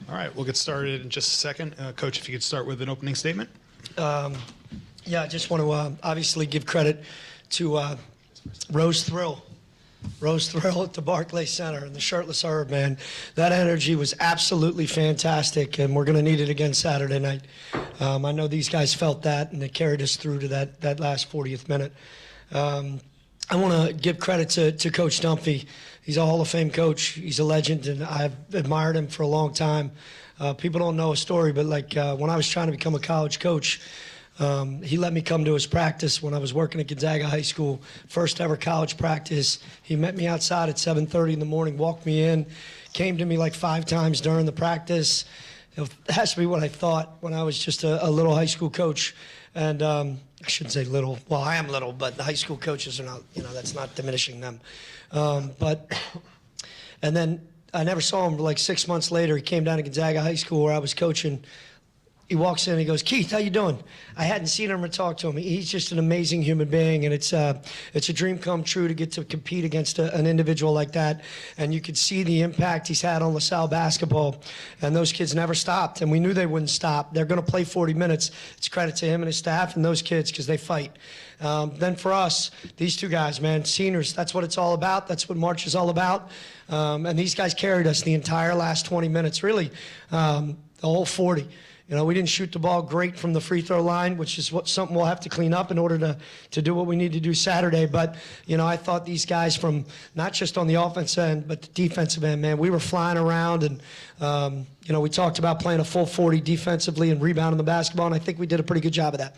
All right, we'll get started in just a second. Coach, if you could start with an opening statement. Yeah, I just want to obviously give credit to Rose Thrill at the Barclays Center and the shirtless herb, man. That energy was absolutely fantastic, and we're going to need it again Saturday night. I know these guys felt that, and they carried us through to that last 40th minute. I want to give credit to Coach Dunphy. He's a Hall of Fame coach. He's a legend, and I've admired him for a long time. People don't know his story, but when I was trying to become a college coach, he let me come to his practice when I was working at Gonzaga High School, first ever college practice. He met me outside at 7:30 in the morning, walked me in, came to me like 5 times during the practice. It has to be what I thought when I was just a little high school coach. And I shouldn't say little. Well, I am little, but the high school coaches are not, that's not diminishing them. And then I never saw him like 6 months later. He came down to Gonzaga High School where I was coaching. He walks in and he goes, "Keith, how you doing?" I hadn't seen him or talked to him. He's just an amazing human being, and it's a dream come true to get to compete against an individual like that. And you could see the impact he's had on LaSalle basketball. And those kids never stopped, and we knew they wouldn't stop. They're going to play 40 minutes. It's credit to him and his staff and those kids because they fight. Then for us, these two guys, man, seniors, that's what it's all about. That's what March is all about. And these guys carried us the entire last 20 minutes, really, the whole 40. We didn't shoot the ball great from the free throw line, which is something we'll have to clean up in order to do what we need to do Saturday. But, I thought these guys from not just on the offensive end, but the defensive end, man, we were flying around. And, we talked about playing a full 40 defensively and rebounding the basketball, and I think we did a pretty good job of that.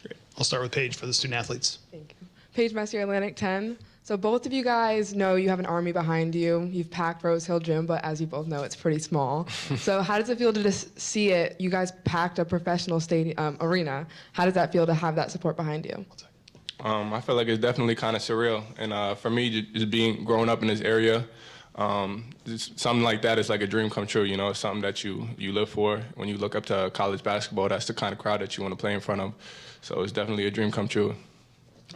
Great. I'll start with Paige for the student athletes. Thank you. Paige Messier, Atlantic 10. So both of you guys know you have an army behind you. You've packed Rose Hill Gym, but as you both know, it's pretty small. So how does it feel to just see it? You guys packed a professional stadium arena. How does that feel to have that support behind you? I feel like it's definitely kind of surreal. And for me, just growing up in this area, something like that is like a dream come true. It's something that you live for. When you look up to college basketball, that's the kind of crowd that you want to play in front of. So it's definitely a dream come true.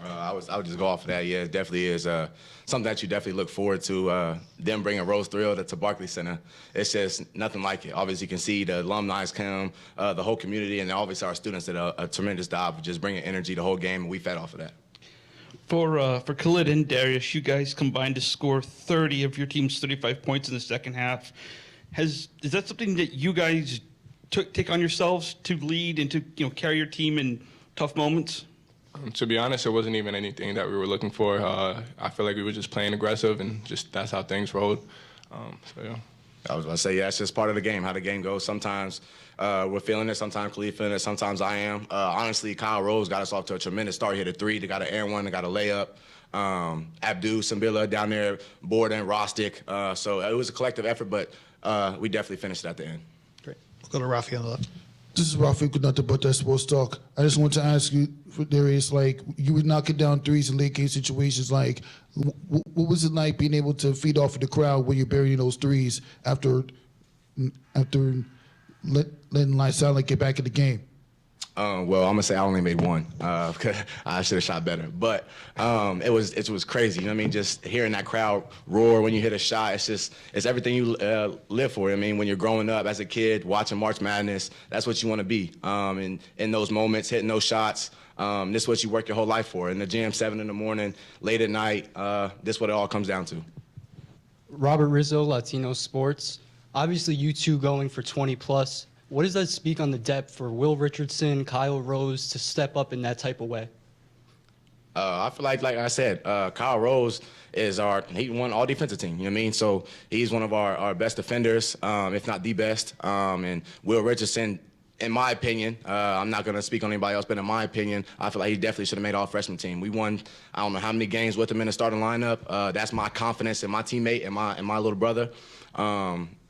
I would just go off of that. Yeah, it definitely is something that you definitely look forward to. Them bringing Rose Thrill to Barclays Center, it's just nothing like it. Obviously, you can see the alumni come, the whole community, and obviously our students did a tremendous job of just bringing energy the whole game, and we fed off of that. For Khalid and Darius, you guys combined to score 30 of your team's 35 points in the second half. Is that something that you guys take on yourselves to lead and to carry your team in tough moments? To be honest, it wasn't even anything that we were looking for. I feel like we were just playing aggressive, and just that's how things rolled. Yeah. I was about to say, yeah, it's just part of the game, how the game goes. Sometimes we're feeling it, sometimes Khalid feeling it, sometimes I am. Honestly, Kyle Rose got us off to a tremendous start. He hit a 3, they got an air 1, they got a layup. Abdu, Sambilla down there, Borden, Rostick. So it was a collective effort, but we definitely finished it at the end. Great. We'll go to Rafael on the left. This is Rafi Kunata, but that's Sports Talk. I just want to ask you, Darius, you were knocking down threes in late game situations. What was it like being able to feed off of the crowd when you're burying those threes after letting Salle get back in the game? Well, I'm gonna say I only made 1 because I should have shot better. But it was crazy. Just hearing that crowd roar when you hit a shot, it's everything you live for. When you're growing up as a kid watching March Madness, that's what you want to be. And in those moments, hitting those shots, this is what you work your whole life for. In the gym, 7 in the morning, late at night, this is what it all comes down to. Robert Rizzo, Latino Sports. Obviously, you two going for 20 plus. What does that speak on the depth for Will Richardson, Kyle Rose to step up in that type of way? I feel like I said, Kyle Rose he won all defensive team, So he's one of our best defenders, if not the best. And Will Richardson, in my opinion, I'm not going to speak on anybody else, but in my opinion, I feel like he definitely should have made all freshman team. We won, I don't know how many games with him in the starting lineup. That's my confidence in my teammate and my little brother.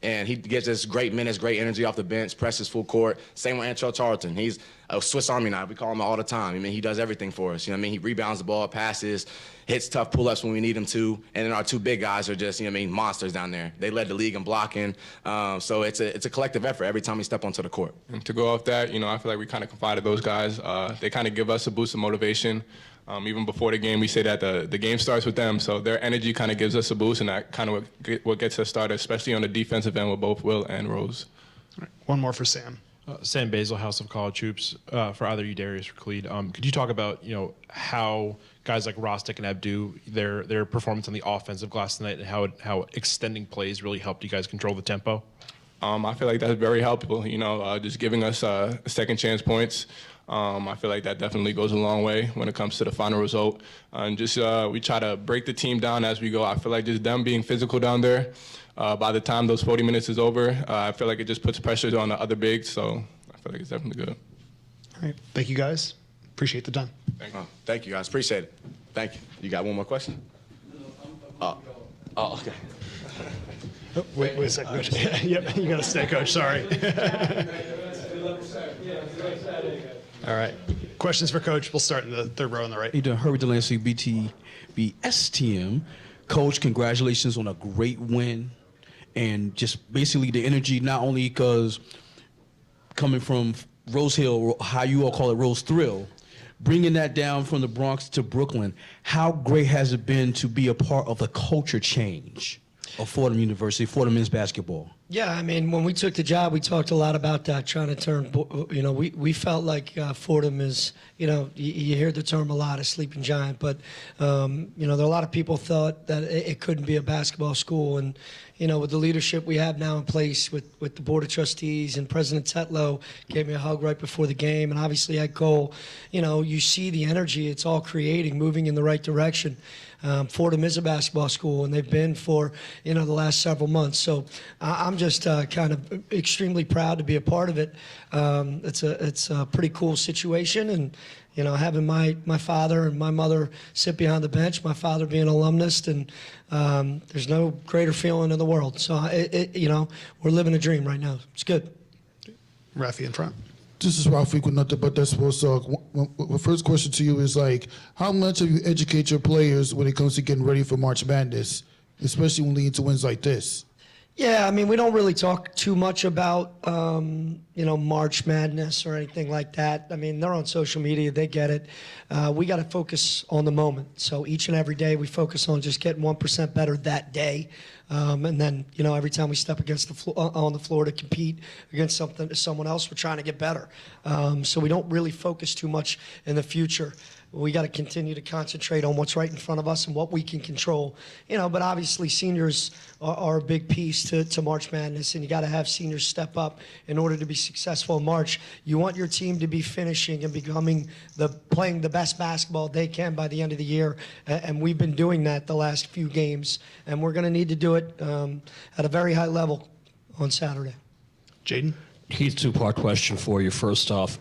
And he gets us great minutes, great energy off the bench, presses full court. Same with Antrell Charlton. He's a Swiss Army knife. We call him all the time. I mean, he does everything for us. You know what I mean? He rebounds the ball, passes, hits tough pull-ups when we need him to. And then our two big guys are just, you know what I mean, monsters down there. They led the league in blocking. So it's a collective effort every time we step onto the court. And to go off that, you know, I feel like we kind of confided those guys. They kind of give us a boost of motivation. Even before the game, we say that the game starts with them, so their energy kind of gives us a boost, and that kind of what gets us started, especially on the defensive end with both Will and Rose. All right, one more for Sam. Sam Basil, House of College Hoops, for either you, Darius or Khalid. Could you talk about, you know, how guys like Rostic and Abdu, their performance on the offensive glass tonight, and how extending plays really helped you guys control the tempo? I feel like that's very helpful, you know, just giving us second chance points. I feel like that definitely goes a long way when it comes to the final result. And just we try to break the team down as we go. I feel like just them being physical down there, by the time those 40 minutes is over, I feel like it just puts pressure on the other bigs. So I feel like it's definitely good. All right, thank you guys. Appreciate the time. Thank you, guys. Appreciate it. Thank you. You got one more question? Oh, okay. Oh, wait a second, Coach. Yep, you got to stay, Coach. Sorry. All right. Questions for Coach. We'll start in the third row on the right. How you doing? Herbert Delancey, BTBSTM. Coach, congratulations on a great win. And just basically the energy, not only because coming from Rose Hill, how you all call it, Rose Thrill, bringing that down from the Bronx to Brooklyn, how great has it been to be a part of the culture change of Fordham University, Fordham men's basketball? Yeah, I mean, when we took the job, we talked a lot about trying to turn, you know, we felt like Fordham is, you know, you hear the term a lot, a sleeping giant, but, you know, there are a lot of people thought that it couldn't be a basketball school. And, you know, with the leadership we have now in place with the Board of Trustees and President Tetlow gave me a hug right before the game, and obviously Ed Cole, you know, you see the energy it's all creating, moving in the right direction. Fordham is a basketball school, and they've been for, you know, the last several months. So I'm just kind of extremely proud to be a part of it. It's a pretty cool situation, and you know, having my father and my mother sit behind the bench, my father being an alumnus, and there's no greater feeling in the world. So you know, we're living a dream right now. It's good. Rafi in front. This is Ralphie with Nothing But That Sports Talk. My first question to you is, like, how much have you educate your players when it comes to getting ready for March Madness, especially when leading to wins like this? Yeah, I mean, we don't really talk too much about, you know, March Madness or anything like that. I mean, they're on social media. They get it. We got to focus on the moment. So each and every day we focus on just getting 1% better that day. And then, you know, every time we step against on the floor to compete against someone else, we're trying to get better. So we don't really focus too much in the future. We got to continue to concentrate on what's right in front of us and what we can control. You know, but obviously seniors are a big piece to March Madness, and you got to have seniors step up in order to be successful in March. You want your team to be finishing and playing the best basketball they can by the end of the year, and we've been doing that the last few games, and we're going to need to do it at a very high level on Saturday. Jaden? Keith, two-part question for you. First off,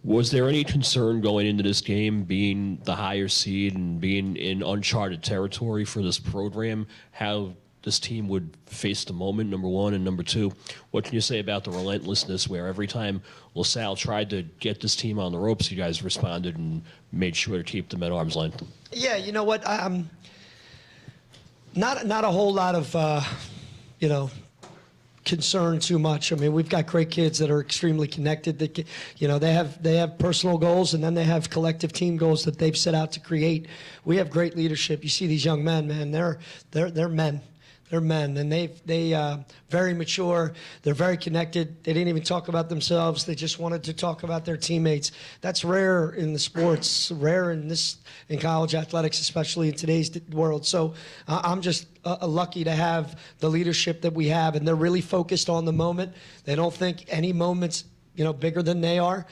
was there any concern going into this game, being the higher seed and being in uncharted territory for this program, how this team would face the moment, number one? And number two, what can you say about the relentlessness where every time LaSalle tried to get this team on the ropes, you guys responded and made sure to keep them at arm's length? Yeah, you know what? Not a whole lot of, you know, concern too much. I mean, we've got great kids that are extremely connected. That, you know, they have personal goals, and then they have collective team goals that they've set out to create. We have great leadership. You see these young men, man. They're men. They're men, and they very mature. They're very connected. They didn't even talk about themselves. They just wanted to talk about their teammates. That's rare in the sports, rare in college athletics, especially in today's world. So I'm just lucky to have the leadership that we have, and they're really focused on the moment. They don't think any moment's, you know, bigger than they are.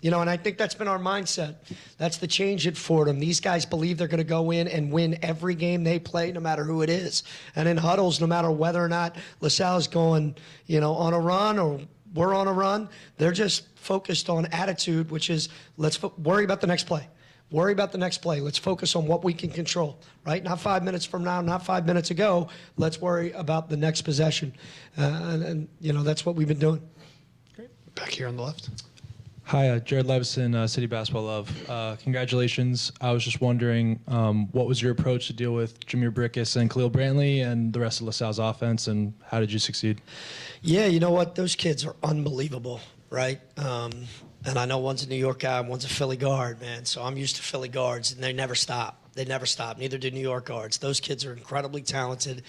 You know, and I think that's been our mindset. That's the change at Fordham. These guys believe they're going to go in and win every game they play, no matter who it is. And in huddles, no matter whether or not LaSalle's going, you know, on a run or we're on a run, they're just focused on attitude, which is let's worry about the next play. Worry about the next play. Let's focus on what we can control, right? Not 5 minutes from now, not 5 minutes ago. Let's worry about the next possession. And that's what we've been doing. Great. Back here on the left. Hi, Jared Levison, City Basketball Love. Congratulations. I was just wondering, what was your approach to deal with Jameer Brickus and Khalil Brantley and the rest of LaSalle's offense, and how did you succeed? Yeah, you know what? Those kids are unbelievable, right? And I know one's a New York guy and one's a Philly guard, man. So I'm used to Philly guards, and they never stop. They never stop. Neither do New York guards. Those kids are incredibly talented,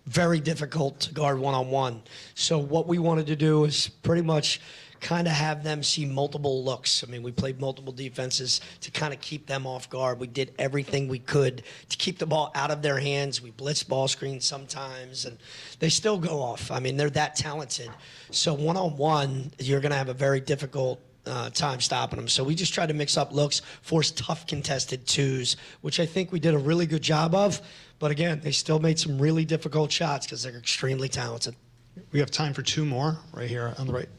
very difficult to guard one-on-one. So what we wanted to do is pretty much kind of have them see multiple looks. I mean, we played multiple defenses to kind of keep them off guard. We did everything we could to keep the ball out of their hands. We blitzed ball screens sometimes, and they still go off. I mean, they're that talented. So one-on-one, you're going to have a very difficult time stopping them. So we just tried to mix up looks, force tough contested twos, which I think we did a really good job of. But again, they still made some really difficult shots because they're extremely talented. We have time for two more right here on the right.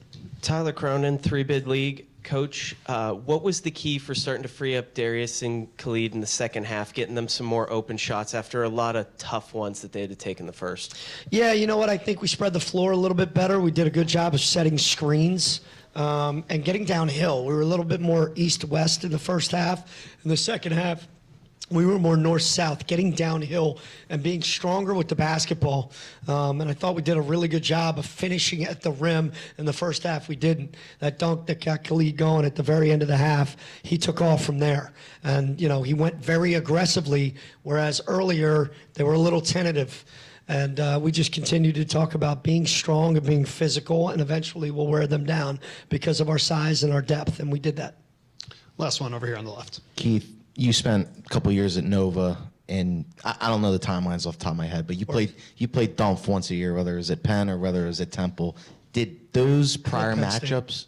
Tyler Cronin, 3-bid league. Coach, what was the key for starting to free up Darius and Khalid in the second half, getting them some more open shots after a lot of tough ones that they had to take in the first? Yeah, you know what? I think we spread the floor a little bit better. We did a good job of setting screens and getting downhill. We were a little bit more east-west in the first half. In the second half, we were more north-south, getting downhill and being stronger with the basketball. And I thought we did a really good job of finishing at the rim. In the first half, we didn't. That dunk that got Khalid going at the very end of the half, he took off from there. And, he went very aggressively, whereas earlier they were a little tentative. And we just continued to talk about being strong and being physical, and eventually we'll wear them down because of our size and our depth, and we did that. Last one over here on the left. Keith, you spent a couple years at Nova, and I don't know the timelines off the top of my head, but you played Thumph once a year, whether it was at Penn or whether it was at Temple. Did those prior matchups,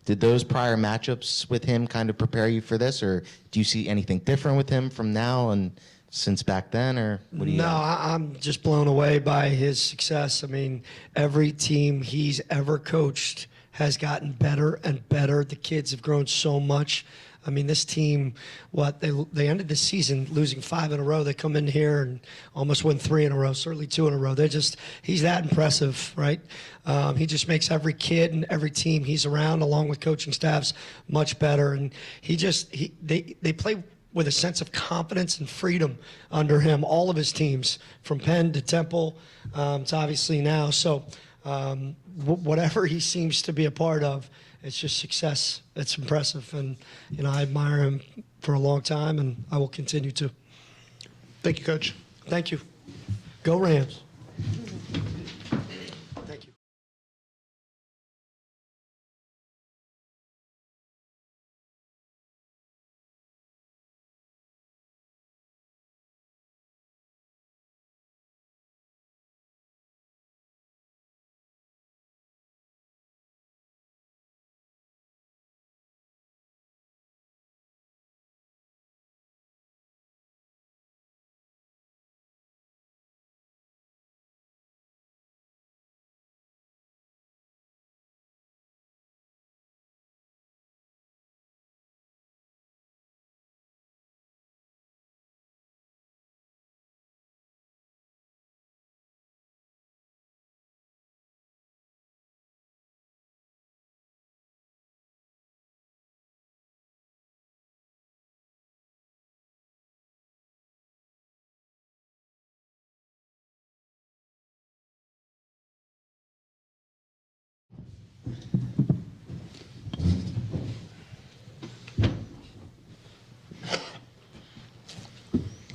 did those prior matchups with him kind of prepare you for this, or do you see anything different with him from now and since back then, or what do you? No, I'm just blown away by his success. I mean, every team he's ever coached has gotten better and better. The kids have grown so much. I mean, this team, they ended the season losing 5 in a row. They come in here and almost win 3 in a row, certainly 2 in a row. He's that impressive, right? He just makes every kid and every team he's around, along with coaching staffs, much better. And they play with a sense of confidence and freedom under him, all of his teams, from Penn to Temple to obviously now. So whatever he seems to be a part of, it's just success. It's impressive. And, I admire him for a long time, and I will continue to. Thank you, Coach. Thank you. Go Rams. Thank you.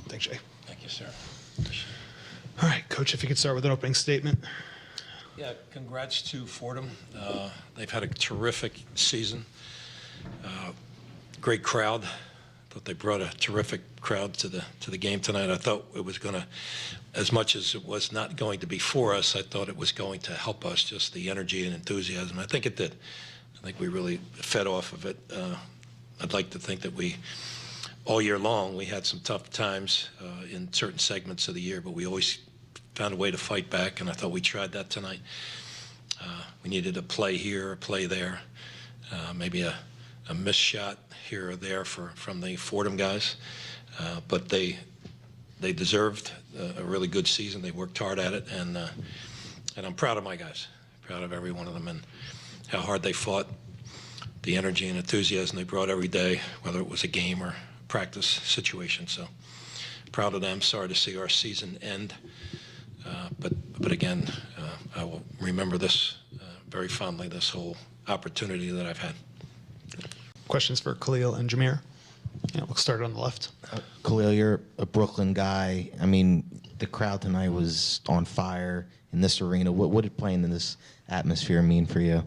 Thanks, Jay. Thank you, sir. All right, Coach, if you could start with an opening statement. Yeah, congrats to Fordham. They've had a terrific season. Great crowd. Thought they brought a terrific crowd to the game tonight. I thought it was going to, as much as it was not going to be for us, I thought it was going to help us, just the energy and enthusiasm. I think it did. I think we really fed off of it. I'd like to think that all year long, we had some tough times in certain segments of the year, but we always found a way to fight back, and I thought we tried that tonight. We needed a play here, a play there, maybe a a missed shot here or there from the Fordham guys, but they deserved a really good season. They worked hard at it, and I'm proud of my guys, proud of every one of them, and how hard they fought, the energy and enthusiasm they brought every day, whether it was a game or practice situation. So proud of them. Sorry to see our season end, but again, I will remember this very fondly, this whole opportunity that I've had. Questions for Khalil and Jameer? Yeah, we'll start on the left. Khalil, you're a Brooklyn guy. I mean, the crowd tonight was on fire in this arena. What did playing in this atmosphere mean for you?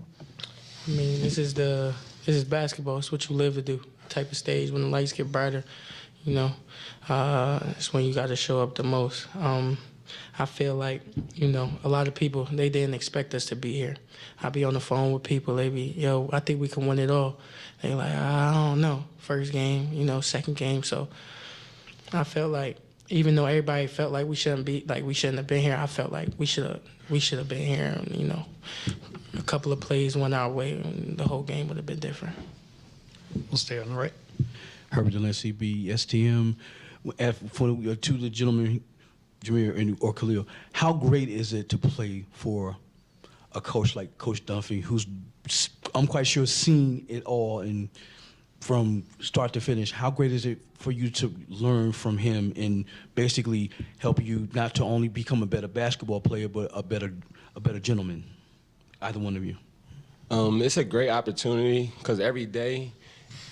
I mean, this is basketball. It's what you live to do. Type of stage when the lights get brighter, you know, it's when you got to show up the most. I feel like, you know, a lot of people, they didn't expect us to be here. I be on the phone with people. They be, yo, I think we can win it all. They like, I don't know. First game, you know, second game. So I felt like, even though everybody felt like we shouldn't have been here, I felt like we should have been here. And, you know, a couple of plays went our way, and the whole game would have been different. We'll stay on the right. Herbert Delancey, STM. To the gentleman, Jameer or Khalil, how great is it to play for a coach like Coach Dunphy, who's, I'm quite sure, seen it all and from start to finish? How great is it for you to learn from him and basically help you not to only become a better basketball player, but a better gentleman? Either one of you. It's a great opportunity because every day,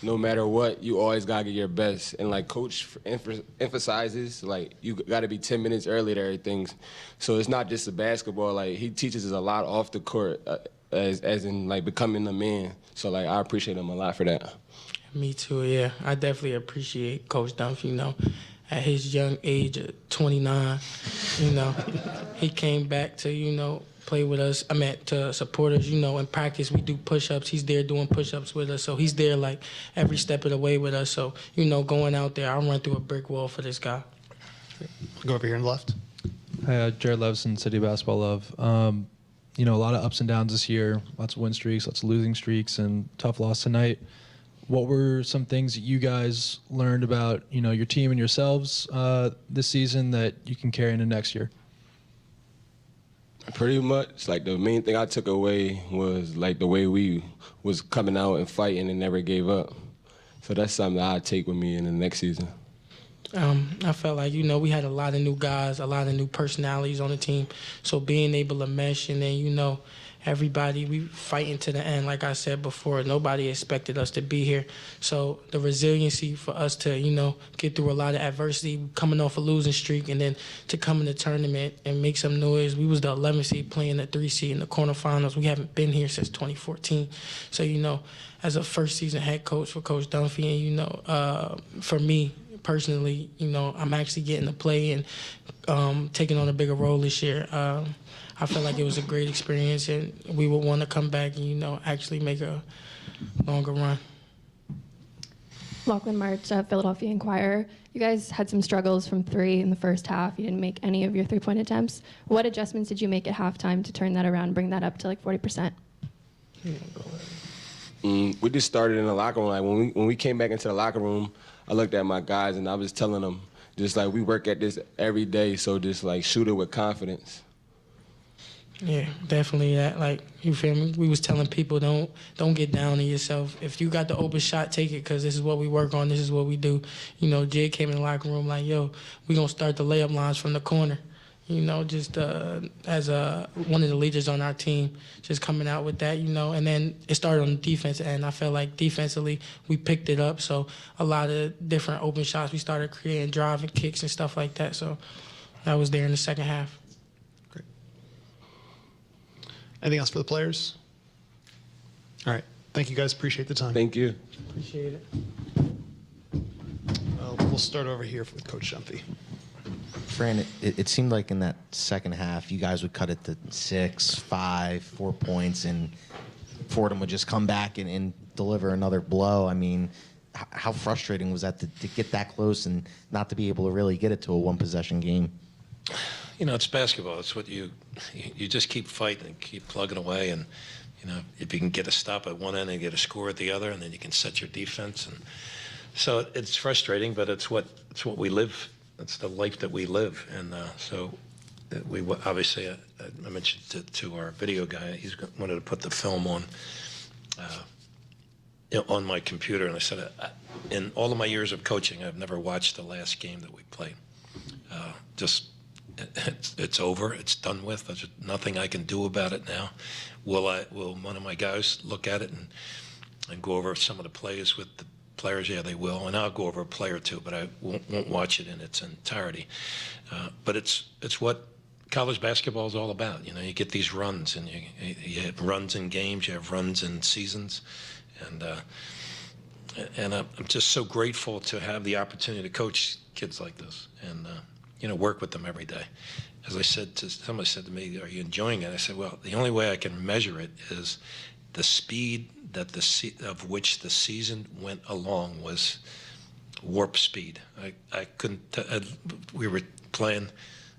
no matter what, you always gotta get your best. And like Coach emphasizes, like you gotta be 10 minutes early to everything. So it's not just the basketball. Like he teaches us a lot off the court, as in like becoming a man. So like I appreciate him a lot for that. Me too. Yeah, I definitely appreciate Coach Dunphy. You know, at his young age of 29, you know, he came back to play with us. I mean, to support us. You know, in practice we do push-ups. He's there doing push-ups with us. So he's there like every step of the way with us. So going out there, I'll run through a brick wall for this guy. Go over here on the left. Hi, Jared Levison, City Basketball Love. A lot of ups and downs this year, lots of win streaks, lots of losing streaks, and tough loss tonight. What were some things that you guys learned about, your team and yourselves this season that you can carry into next year? Pretty much, like the main thing I took away was like the way we was coming out and fighting and never gave up. So that's something that I take with me in the next season. I felt like, we had a lot of new guys, a lot of new personalities on the team. So being able to mesh and then, everybody, we fighting to the end. Like I said before, nobody expected us to be here. So the resiliency for us to, get through a lot of adversity, coming off a losing streak, and then to come in the tournament and make some noise. We was the 11th seed playing the 3 seed in the quarterfinals. We haven't been here since 2014. So, as a first season head coach for Coach Dunphy, and, for me, personally, I'm actually getting to play and taking on a bigger role this year. I felt like it was a great experience, and we would want to come back and, actually make a longer run. Lachlan March, Philadelphia Inquirer. You guys had some struggles from 3 in the first half. You didn't make any of your 3-point attempts. What adjustments did you make at halftime to turn that around, bring that up to like 40%? We just started in the locker room. Like when we came back into the locker room, I looked at my guys and I was telling them, just like we work at this every day, so just like shoot it with confidence. Yeah, definitely that. Like, you feel me? We was telling people don't get down on yourself. If you got the open shot, take it, because this is what we work on. This is what we do. Jid came in the locker room like, yo, we going to start the layup lines from the corner. Just as one of the leaders on our team, just coming out with that, and then it started on the defense end. I felt like defensively we picked it up, so a lot of different open shots. We started creating driving kicks and stuff like that, so that was there in the second half. Great. Anything else for the players? All right. Thank you, guys. Appreciate the time. Thank you. Appreciate it. We'll start over here with Coach Dunphy. Fran, it seemed like in that second half, you guys would cut it to 6, 5, 4 points, and Fordham would just come back and deliver another blow. I mean, how frustrating was that to get that close and not to be able to really get it to a one-possession game? It's basketball. It's what you just keep fighting and keep plugging away, and You know, if you can get a stop at one end and get a score at the other, and then you can set your defense. And so it's frustrating, but it's what we live. It's the life that we live. And so we obviously, I mentioned to our video guy, he's wanted to put the film on my computer, and I said, in all of my years of coaching, I've never watched the last game that we played. It's over. It's done with. There's nothing I can do about it now. Will one of my guys look at it and go over some of the plays with the players? Yeah, they will, and I'll go over a play or two, but I won't watch it in its entirety. But it's what college basketball is all about. You know, you get these runs, and you have runs in games, you have runs in seasons, and I'm just so grateful to have the opportunity to coach kids like this, and work with them every day. As I said somebody said to me, "Are you enjoying it?" I said, "Well, the only way I can measure it is the speed of which the season went along was warp speed." I couldn't. We were playing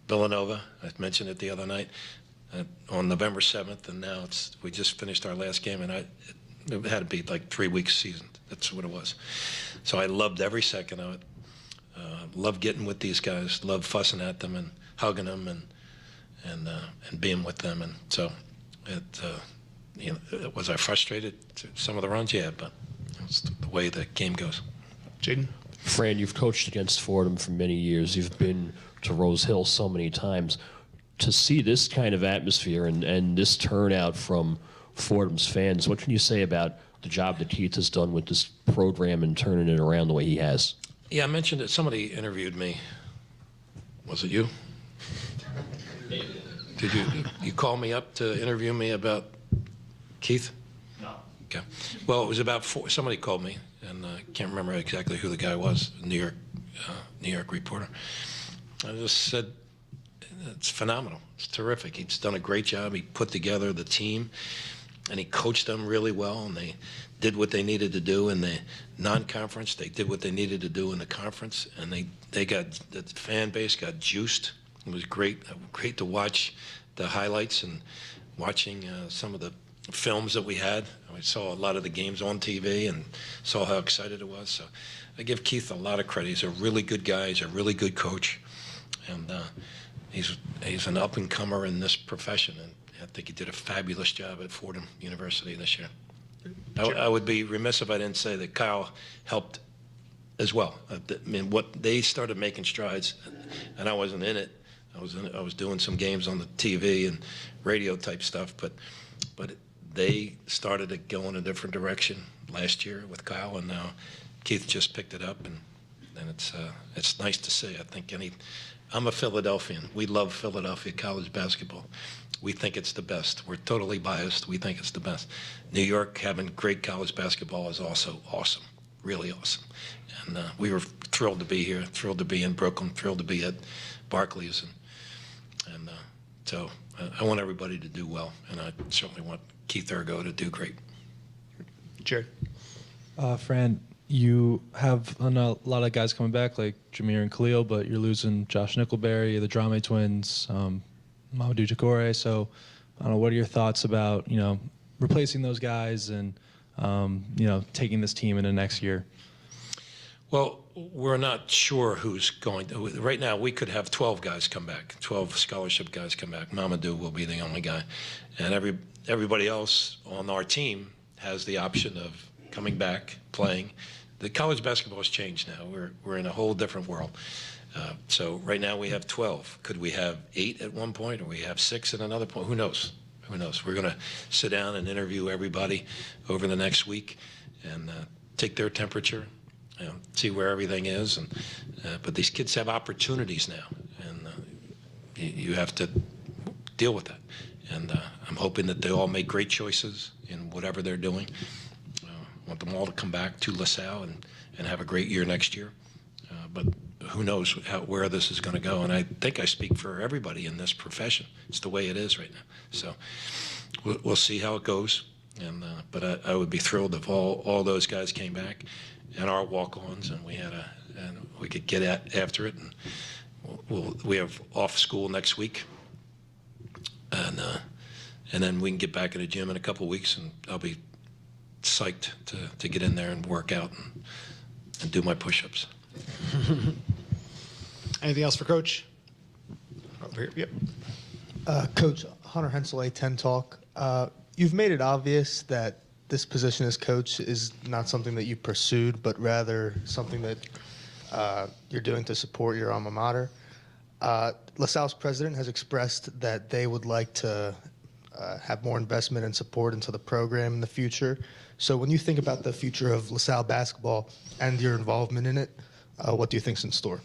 Villanova. I mentioned it the other night on November 7th, and now we just finished our last game, and it had to be like 3 weeks season. That's what it was. So I loved every second of it. Loved getting with these guys. Loved fussing at them and hugging them and being with them. And so was I frustrated through some of the runs? Yeah, but it's the way the game goes. Jaden? Fran, you've coached against Fordham for many years. You've been to Rose Hill so many times. To see this kind of atmosphere and this turnout from Fordham's fans, what can you say about the job that Keith has done with this program and turning it around the way he has? Yeah, I mentioned that somebody interviewed me. Was it you? Did you call me up to interview me about Keith? No. Okay. Well, it was about somebody called me, and I can't remember exactly who the guy was, a New York reporter. I just said, it's phenomenal. It's terrific. He's done a great job. He put together the team, and he coached them really well, and they did what they needed to do in the non-conference. They did what they needed to do in the conference, and the fan base got juiced. It was great to watch the highlights and watching some of the films that we had. I saw a lot of the games on TV and saw how excited it was. So I give Keith a lot of credit. He's a really good guy. He's a really good coach, and he's an up-and-comer in this profession, and I think he did a fabulous job at Fordham University this year. I would be remiss if I didn't say that Kyle helped as well. I mean, what they started making strides, and I wasn't in it. I was doing some games on the TV and radio type stuff, but they started to go in a different direction last year with Kyle, and now Keith just picked it up, and it's nice to see. I think I'm a Philadelphian. We love Philadelphia college basketball. We think it's the best. We're totally biased. We think it's the best. New York having great college basketball is also awesome, really awesome. And we were thrilled to be here, thrilled to be in Brooklyn, thrilled to be at Barclays. And so I want everybody to do well, and I certainly want Keith Ergo to do great. Jared? Fran, you have a lot of guys coming back like Jameer and Khalil, but you're losing Josh Nickelberry, the Drame twins, Mamadou Jakore. So, I don't know, what are your thoughts about, replacing those guys and, taking this team into next year? Well, we're not sure who's going to. Right now, we could have 12 guys come back, 12 scholarship guys come back. Mamadou will be the only guy. And everybody else on our team has the option of coming back, playing. The college basketball has changed now. We're in a whole different world. So right now we have 12. Could we have 8 at one point, or we have 6 at another point? Who knows? Who knows? We're going to sit down and interview everybody over the next week and take their temperature, see where everything is. But these kids have opportunities now, and you have to deal with that. And I'm hoping that they all make great choices in whatever they're doing. I want them all to come back to LaSalle and have a great year next year. But who knows where this is going to go. And I think I speak for everybody in this profession. It's the way it is right now. So we'll see how it goes. But I would be thrilled if all those guys came back and our walk-ons, and we could get after it. And we have off school next week, and then we can get back in the gym in a couple weeks, and I'll be psyched to get in there and work out and do my push-ups. Anything else for Coach? Over here. Yep. Coach, Hunter Hensel, A10 Talk. You've made it obvious that this position as coach is not something that you pursued, but rather something that you're doing to support your alma mater. LaSalle's president has expressed that they would like to have more investment and support into the program in the future. So when you think about the future of LaSalle basketball and your involvement in it, what do you think's in store?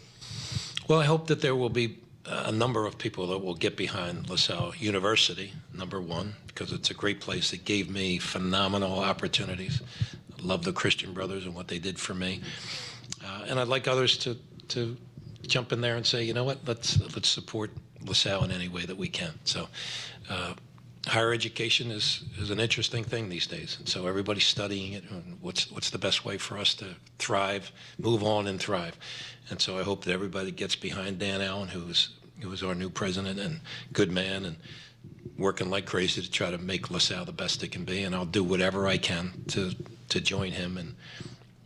Well, I hope that there will be a number of people that will get behind LaSalle University, number one, because it's a great place. It gave me phenomenal opportunities. I love the Christian Brothers and what they did for me. And I'd like others to jump in there and say, you know what, let's support LaSalle in any way that we can. So higher education is an interesting thing these days. And so everybody's studying it. And what's the best way for us to thrive, move on and thrive? And so I hope that everybody gets behind Dan Allen, who is our new president and good man, and working like crazy to try to make LaSalle the best it can be. And I'll do whatever I can to join him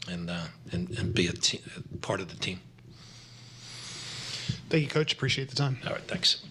and be a part of the team. Thank you, Coach. Appreciate the time. All right, thanks.